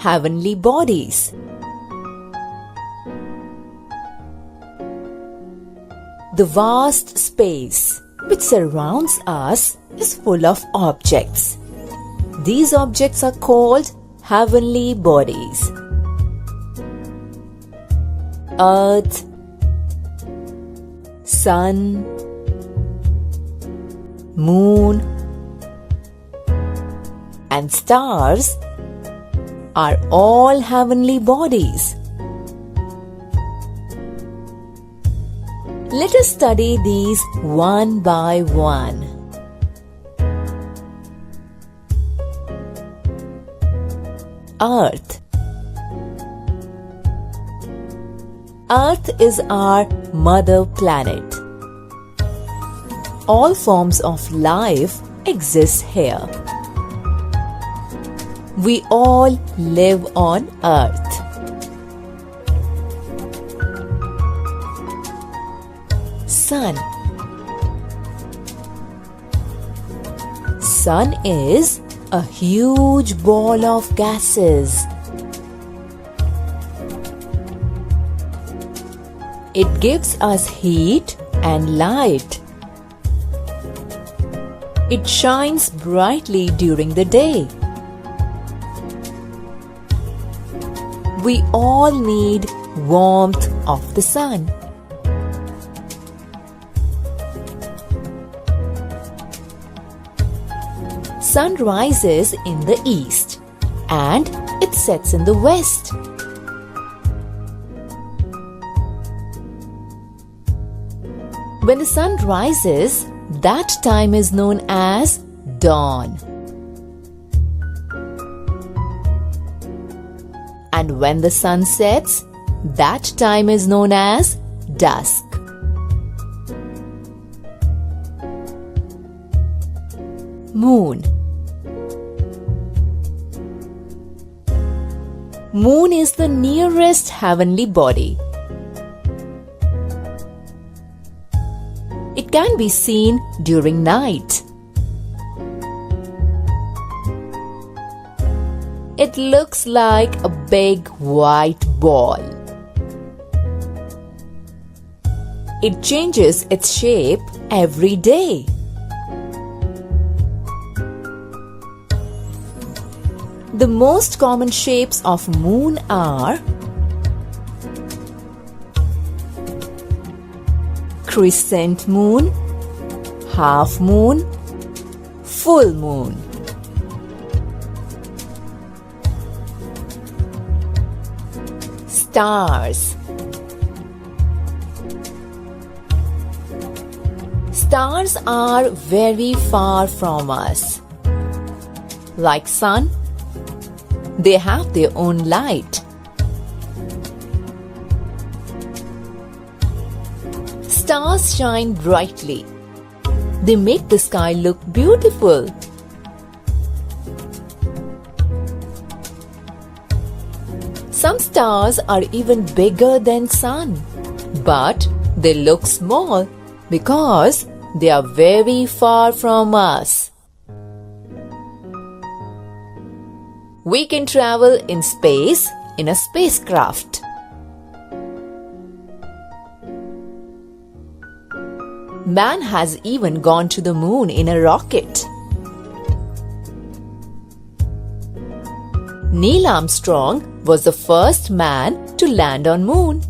heavenly bodies. The vast space which surrounds us is full of objects. These objects are called heavenly bodies. Earth, Sun, Moon, and stars are all heavenly bodies. Let us study these one by one. Earth. Earth is our mother planet. All forms of life exist here. We all live on Earth. Sun. Sun is a huge ball of gases. It gives us heat and light. It shines brightly during the day. We all need warmth of the sun. Sun rises in the east and it sets in the west. When the sun rises, that time is known as dawn. And when the sun sets, that time is known as dusk. Moon. Moon is the nearest heavenly body. It can be seen during night. It looks like a big white ball. It changes its shape every day. The most common shapes of moon are crescent moon, half moon, full moon. Stars. Stars are very far from us. Like sun, they have their own light. Stars shine brightly. They make the sky look beautiful. Some stars are even bigger than sun, but they look small because they are very far from us. We can travel in space in a spacecraft. Man has even gone to the moon in a rocket. Neil Armstrong was the first man to land on moon.